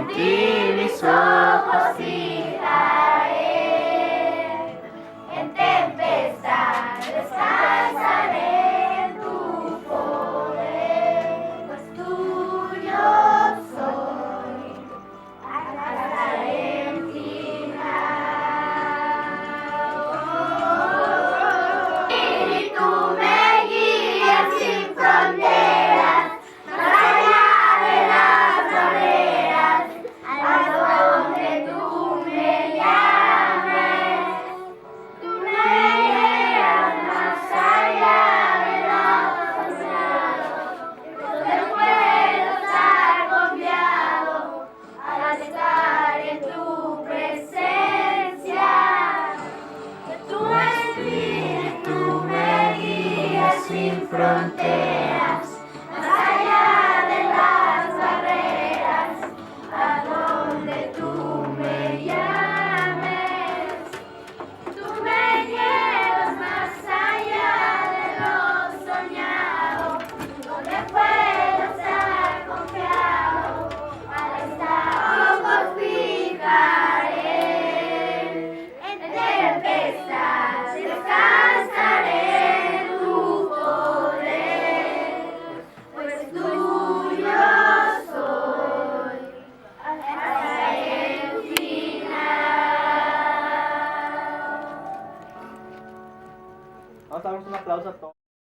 en ti mis ojos fijaré. En tempestad descansaré en tu poder, pues tuyo soy hasta el final. Y tú me guías sin fronteras, más allá de las barreras, a donde tú me llames. Tú me llevas más allá de los soñados, donde puedo estar confiado al estar en tu presencia. Que tu espíritu me guíe sin fronteras, más allá de las barreras, a donde tú me llames. Tú me llevas más allá de lo soñado, donde puedo estar confiado, al estar ojos fijaré. En tempestad descansaré en tu poder, pues tuyo soy hasta el final. Vamos a darnos un aplauso a todos.